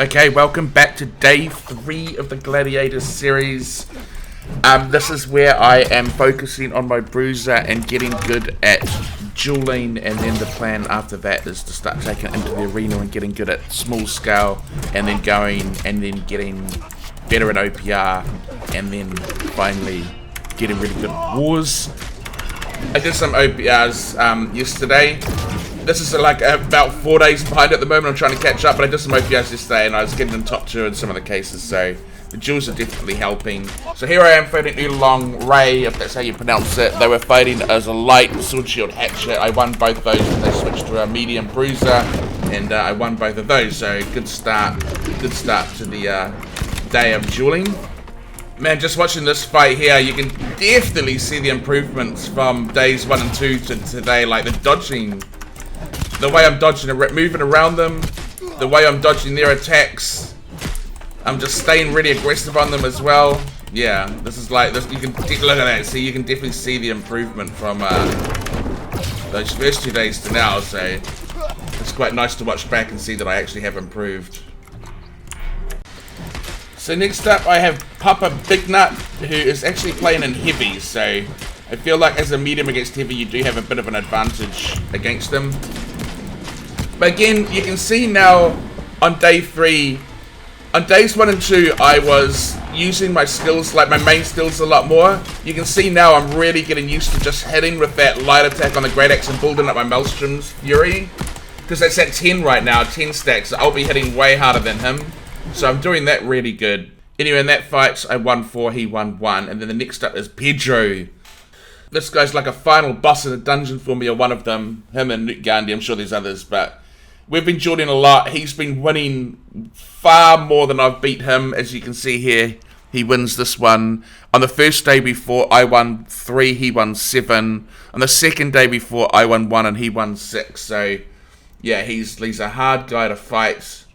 Okay, welcome back to day 3 of the Gladiator series. This is where I am focusing on my Bruiser and getting good at dueling, and then the plan after that is to start taking it into the arena and getting good at small scale, and then going and then getting better at OPR, and then finally getting really good at wars. I did some OPRs yesterday. This is like about 4 days behind at the moment. I'm trying to catch up, but I did some OPRs yesterday and I was getting in top 2 in some of the cases, so the duels are definitely helping. So here I am fighting Oolong Ray, if that's how you pronounce it. They were fighting as a light sword shield hatchet. I won both those and they switched to a medium Bruiser, and I won both of those, so good start to the day of dueling. Man, just watching this fight here, you can definitely see the improvements from days 1 and 2 to today, like the dodging. The way I'm dodging and moving around them, the way I'm dodging their attacks, I'm just staying really aggressive on them as well. Yeah, this is like this. You can look at that. See, you can definitely see the improvement from those first 2 days to now. So it's quite nice to watch back and see that I actually have improved. So next up, I have Papa Big Nut, who is actually playing in heavy. So I feel like as a medium against heavy, you do have a bit of an advantage against them. But again, you can see now on day 3, on days 1 and 2, I was using my skills, like my main skills, a lot more. You can see now I'm really getting used to just hitting with that light attack on the Great Axe and building up my Maelstrom's Fury. Because that's at 10 right now, 10 stacks, so I'll be hitting way harder than him. So I'm doing that really good. Anyway, in that fight, I won 4, he won 1. And then the next up is Pedro. This guy's like a final boss in the dungeon for me, or one of them. Him and Newt Gandhi, I'm sure there's others, but we've been dueling a lot. He's been winning far more than I've beat him. As you can see here, he wins this one. On the first day before, I won 3, he won 7. On the second day before, I won 1 and he won 6. So, yeah, he's a hard guy to fight.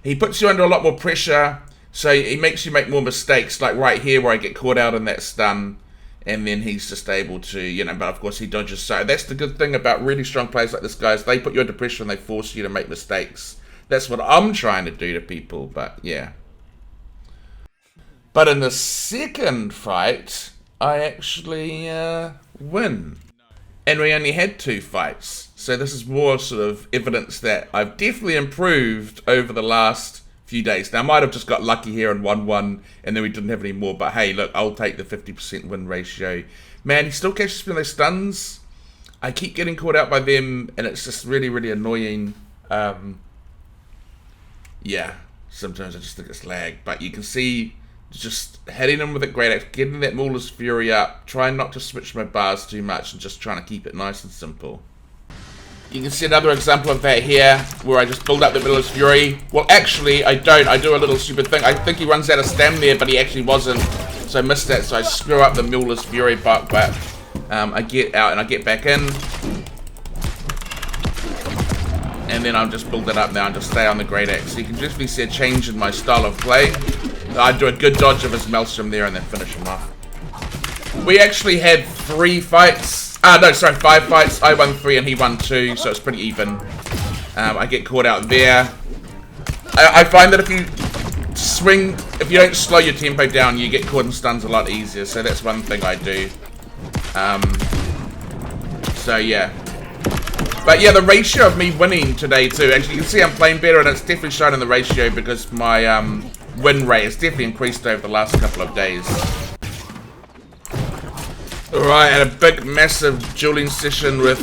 He puts you under a lot more pressure, so he makes you make more mistakes, like right here where I get caught out in that stun. And then he's just able to, but of course he dodges. So that's the good thing about really strong players like this guy, is they put you under pressure and they force you to make mistakes. That's what I'm trying to do to people, but yeah. But in the second fight, I actually win. And we only had 2 fights. So this is more sort of evidence that I've definitely improved over the last few days. Now I might have just got lucky here and won 1 and then we didn't have any more, but hey, look, I'll take the 50% win ratio. Man, he still catches me on those stuns. I keep getting caught out by them and it's just really, really annoying. Yeah, sometimes I just think it's lag, but you can see just hitting him with a Great Axe, getting that Mauler's Fury up, trying not to switch my bars too much and just trying to keep it nice and simple. You can see another example of that here, where I just build up the Mauler's Fury. Well, actually, I don't. I do a little stupid thing. I think he runs out of stam there, but he actually wasn't. So I missed that, so I screw up the Mauler's Fury but I get out and I get back in. And then I'll just build it up now and just stay on the Great Axe. So you can definitely see a change in my style of play. I do a good dodge of his Maelstrom there and then finish him off. We actually had 5 fights. I won 3 and he won 2, so it's pretty even. I get caught out there. I find that if you don't slow your tempo down, you get caught in stuns a lot easier, so that's one thing I do. So yeah. But yeah, the ratio of me winning today too, actually you can see I'm playing better and it's definitely shown in the ratio because my win rate has definitely increased over the last couple of days. Alright, had a big, massive dueling session with...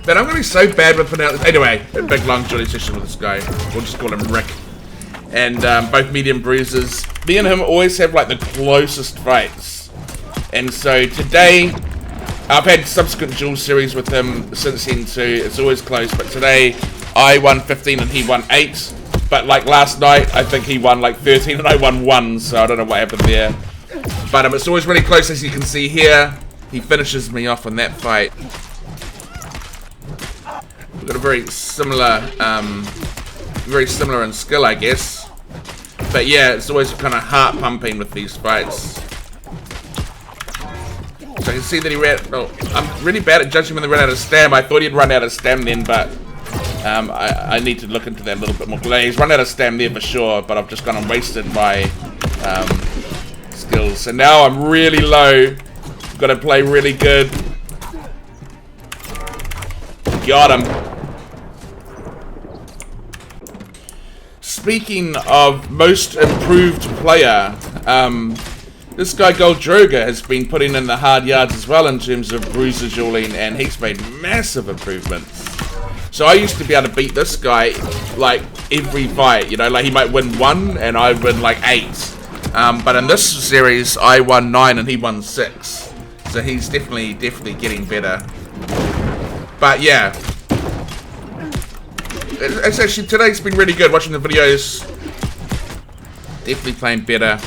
Man, I'm going to be so bad with pronouncing... Anyway, a big, long dueling session with this guy. We'll just call him Rick. And both medium bruisers. Me and him always have, like, the closest fights. And so today... I've had subsequent duel series with him since then too. It's always close. But today, I won 15 and he won 8. But, like, last night, I think he won, like, 13 and I won 1. So I don't know what happened there. But it's always really close, as you can see here. He finishes me off in that fight. We've got a very similar in skill, I guess. But yeah, it's always kind of heart pumping with these fights. So I can see that he ran. Oh, I'm really bad at judging when they run out of stam. I thought he'd run out of stam then, but I need to look into that a little bit more. He's run out of stam there for sure, but I've just gone and wasted my skills. So now I'm really low. Got to play really good. Got him. Speaking of most improved player, this guy Goldroga has been putting in the hard yards as well in terms of Bruiser dueling, and he's made massive improvements. So I used to be able to beat this guy like every fight, you know, like he might win 1 and I win like 8. But in this series I won 9 and he won 6. So he's definitely getting better. But yeah. It's actually, today's been really good watching the videos. Definitely playing better.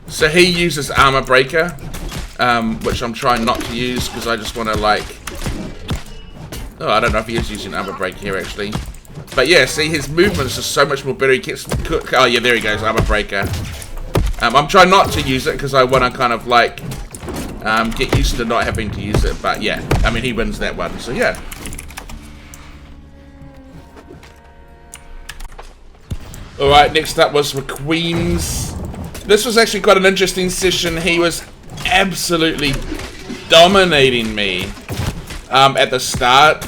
So he uses Armor Breaker, which I'm trying not to use because I just want to like... Oh, I don't know if he is using Armor Breaker here actually. But yeah, see, his movements are so much more better. He gets... Oh yeah, there he goes, Armor Breaker. I'm trying not to use it because I want to kind of like get used to not having to use it. But yeah, I mean, he wins that one, so yeah. Alright, next up was Requeens. This was actually quite an interesting session. He was absolutely dominating me at the start.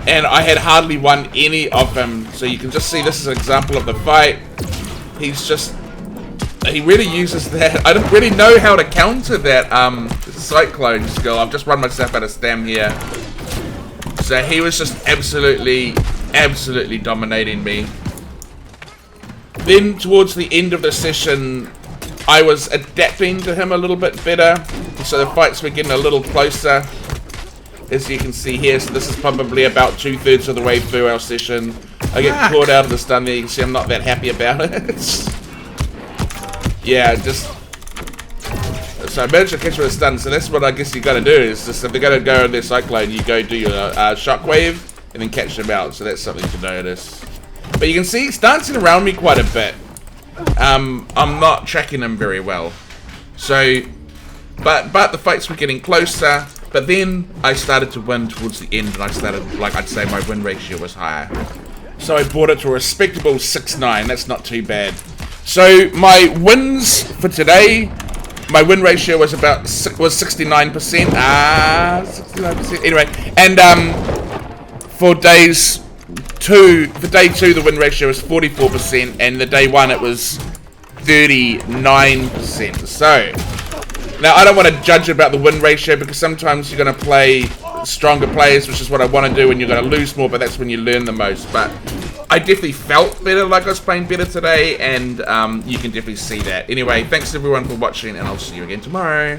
And I had hardly won any of them. So you can just see this is an example of the fight. He's just... He really uses that. I don't really know how to counter that Cyclone skill. I've just run myself out of stam here. So he was just absolutely dominating me. Then, towards the end of the session, I was adapting to him a little bit better. So the fights were getting a little closer, as you can see here. So this is probably about 2/3 of the way through our session. I get caught out of the stun there. You can see I'm not that happy about it. Yeah, just... So I managed to catch him with a stun. So that's what I guess you got to do. Is just if they're going to go on their Cyclone, you go do your Shockwave and then catch them out. So that's something to notice. But you can see he's dancing around me quite a bit. I'm not tracking him very well. So, but the fights were getting closer. But then I started to win towards the end, and I started, like I'd say, my win ratio was higher. So I brought it to a respectable 6-9. That's not too bad. So my wins for today, my win ratio was about 69%. 69%. Anyway, and for day 2, the win ratio was 44%, and the day 1 it was 39%. So, now I don't want to judge about the win ratio because sometimes you're going to play stronger players, which is what I want to do, and you're going to lose more, but that's when you learn the most. But I definitely felt better, like I was playing better today, and you can definitely see that. Anyway, thanks everyone for watching, and I'll see you again tomorrow.